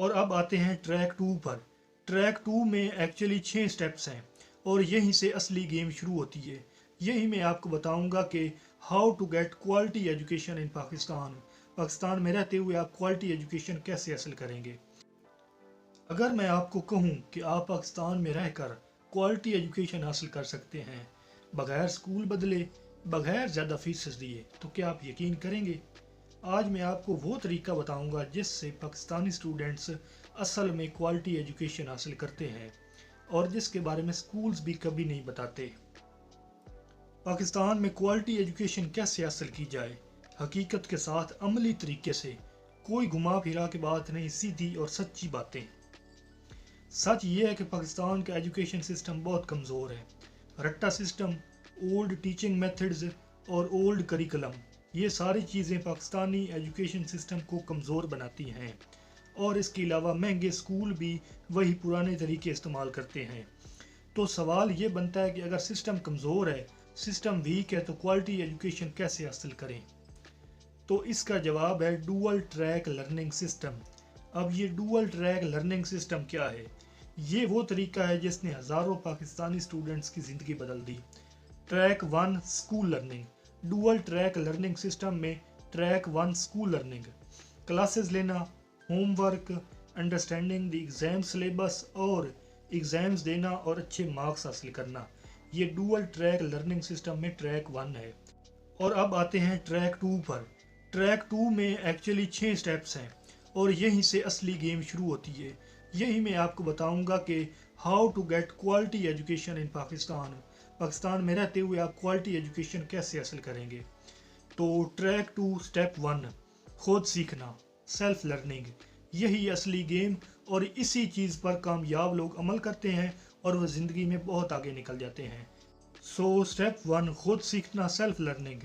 और अब आते हैं ट्रैक 2 पर। ट्रैक 2 में एक्चुअली 6 स्टेप्स हैं और यहीं से असली गेम शुरू होती है। यही मैं आपको बताऊंगा कि how to get quality education in Pakistan. Pakistan में रहते हुए आप क्वालिटी एजुकेशन कैसे हासिल करेंगे। अगर मैं आपको कहूं कि आप पाकिस्तान में रहकर क्वालिटी एजुकेशन हासिल कर सकते हैं बगैर स्कूल बदले, बगैर ज़्यादा फीस दिए, तो क्या आप यकीन करेंगे। आज मैं आपको वो तरीका बताऊंगा जिससे पाकिस्तानी स्टूडेंट्स असल में क्वालिटी एजुकेशन हासिल करते हैं और जिसके बारे में स्कूल्स भी कभी नहीं बताते। पाकिस्तान में क्वालिटी एजुकेशन कैसे हासिल की जाए, हकीकत के साथ अमली तरीके से, कोई घुमा फिरा के बात नहीं, सीधी और सच्ची बातें। सच ये है कि पाकिस्तान का एजुकेशन सिस्टम बहुत कमज़ोर है। रट्टा सिस्टम, ओल्ड टीचिंग मेथड्स और ओल्ड करिकुलम, ये सारी चीज़ें पाकिस्तानी एजुकेशन सिस्टम को कमज़ोर बनाती हैं और इसके अलावा महंगे स्कूल भी वही पुराने तरीके इस्तेमाल करते हैं। तो सवाल ये बनता है कि अगर सिस्टम कमज़ोर है, सिस्टम वीक है, तो क्वालिटी एजुकेशन कैसे हासिल करें। तो इसका जवाब है डुअल ट्रैक लर्निंग सिस्टम। अब ये डुअल ट्रैक लर्निंग सिस्टम क्या है? ये वो तरीका है जिसने हज़ारों पाकिस्तानी स्टूडेंट्स की ज़िंदगी बदल दी। Track 1 school learning. Dual track learning system में ट्रैक 1 स्कूल लर्निंग, क्लासेस लेना, homework, understanding the exam syllabus और एग्ज़ाम्स देना और अच्छे मार्क्स हासिल करना, ये डुअल ट्रैक लर्निंग सिस्टम में ट्रैक 1 है। और अब आते हैं ट्रैक 2 पर। ट्रैक 2 में एक्चुअली 6 स्टेप्स हैं और यहीं से असली गेम शुरू होती है। यही मैं आपको बताऊंगा कि how to get quality education in Pakistan. Pakistan में रहते हुए आप क्वालिटी एजुकेशन कैसे हासिल करेंगे। तो ट्रैक 2 स्टेप 1 खुद सीखना, सेल्फ लर्निंग, यही असली गेम और इसी चीज़ पर कामयाब लोग अमल करते हैं और वह ज़िंदगी में बहुत आगे निकल जाते हैं। सो स्टेप 1 खुद सीखना, सेल्फ लर्निंग।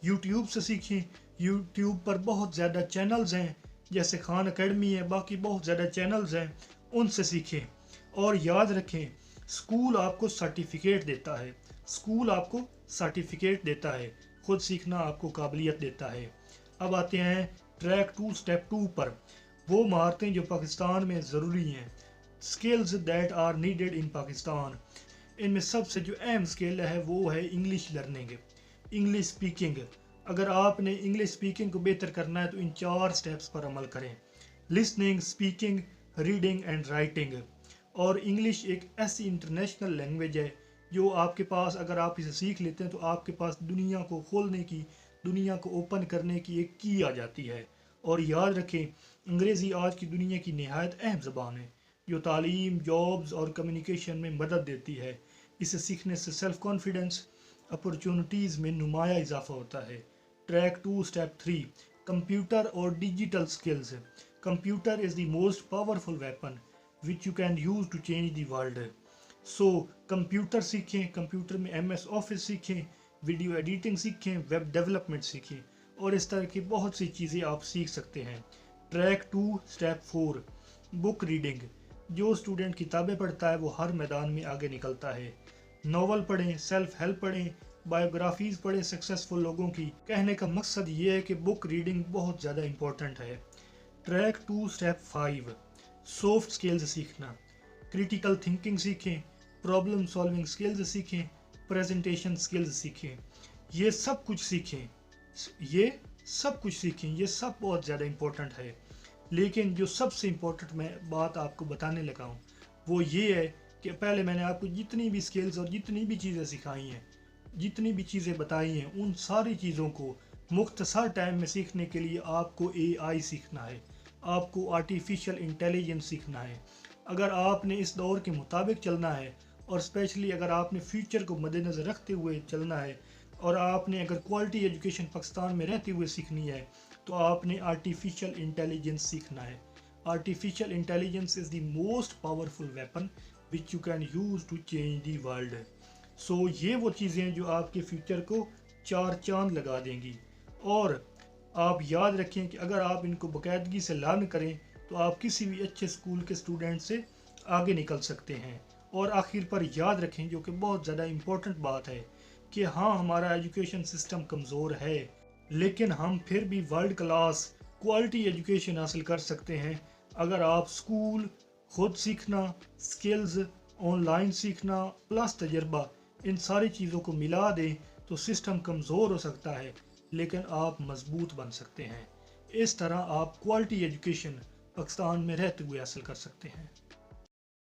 यूट्यूब से सीखें। यूट्यूब पर बहुत ज़्यादा चैनल्स हैं, जैसे खान एकेडमी है, बाकी बहुत ज़्यादा चैनल्स हैं, उनसे सीखें। और याद रखें, स्कूल आपको सर्टिफिकेट देता है, स्कूल आपको सर्टिफिकेट देता है, खुद सीखना आपको काबिलियत देता है। अब आते हैं ट्रैक 2 स्टेप 2 पर। वो महारतें जो पाकिस्तान में ज़रूरी हैं, skills that are needed in Pakistan. इनमें सबसे जो अहम स्किल है वो है इंग्लिश लर्निंग, इंग्लिश स्पीकिंग। अगर आपने इंग्लिश स्पीकिंग को बेहतर करना है तो इन 4 स्टेप्स पर अमल करें। Listening, speaking, reading and writing. और इंग्लिश एक ऐसी इंटरनेशनल लैंग्वेज है जो आपके पास, अगर आप इसे सीख लेते हैं तो आपके पास दुनिया को खोलने की, दुनिया को ओपन करने की एक की आ जाती है। और याद रखें, अंग्रेज़ी आज की दुनिया की नहायत अहम ज़बान है जो तालीम, जॉब्स और कम्युनिकेशन में मदद देती है। इसे सीखने से सेल्फ कॉन्फिडेंस, अपॉर्चुनिटीज़ में नुमाया इजाफा होता है। ट्रैक 2 स्टेप 3 कंप्यूटर और digital skills. Computer is the most powerful weapon which you can use to change the world. So computer सीखें, कंप्यूटर में MS ऑफिस सीखें, वीडियो एडिटिंग सीखें, वेब डेवलपमेंट सीखें और इस तरह की बहुत सी चीज़ें आप सीख सकते हैं। Track 2 step 4 book reading. जो स्टूडेंट किताबें पढ़ता है वो हर मैदान में आगे निकलता है। नॉवल पढ़ें, सेल्फ हेल्प पढ़ें, बायोग्राफीज़ पढ़ें सक्सेसफुल लोगों की। कहने का मकसद ये है कि बुक रीडिंग बहुत ज़्यादा इम्पोर्टेंट है। ट्रैक 2 स्टेप 5 सॉफ्ट स्किल्स सीखना, क्रिटिकल थिंकिंग सीखें, प्रॉब्लम सॉल्विंग स्किल्स सीखें, प्रेजेंटेशन स्किल्स सीखें। ये सब कुछ सीखें, ये सब कुछ सीखें, ये सब बहुत ज़्यादा इम्पोर्टेंट है। लेकिन जो सबसे इम्पोर्टेंट मैं बात आपको बताने लगा हूँ वो ये है कि पहले मैंने आपको जितनी भी स्किल्स और जितनी भी चीज़ें सिखाई हैं, जितनी भी चीज़ें बताई हैं, उन सारी चीज़ों को मुख्तसर टाइम में सीखने के लिए आपको AI सीखना है, आपको आर्टिफिशियल इंटेलिजेंस सीखना है। अगर आपने इस दौर के मुताबिक चलना है और स्पेशली अगर आपने फ्यूचर को मद्देनज़र रखते हुए चलना है और आपने अगर क्वालिटी एजुकेशन पाकिस्तान में रहते हुए सीखनी है तो आपने आर्टिफिशियल इंटेलिजेंस सीखना है। Artificial intelligence is the most powerful weapon which you can use to change the world. So ये वो चीज़ें जो आपके फ्यूचर को 4 चांद लगा देंगी। और आप याद रखें कि अगर आप इनको बाकायदगी से लर्न करें तो आप किसी भी अच्छे स्कूल के स्टूडेंट से आगे निकल सकते हैं। और आखिर पर याद रखें, जो कि बहुत ज़्यादा इम्पोर्टेंट बात है, कि हाँ, हमारा एजुकेशन सिस्टम कमज़ोर है लेकिन हम फिर भी वर्ल्ड क्लास क्वालिटी एजुकेशन हासिल कर सकते हैं اگر آپ سکول، خود سیکھنا، سکلز، آن لائن سیکھنا پلس تجربہ ان ساری چیزوں کو ملا دیں تو سسٹم کمزور ہو سکتا ہے لیکن آپ مضبوط بن سکتے ہیں۔ اس طرح آپ کوالٹی ایجوکیشن پاکستان میں رہتے ہوئے حاصل کر سکتے ہیں۔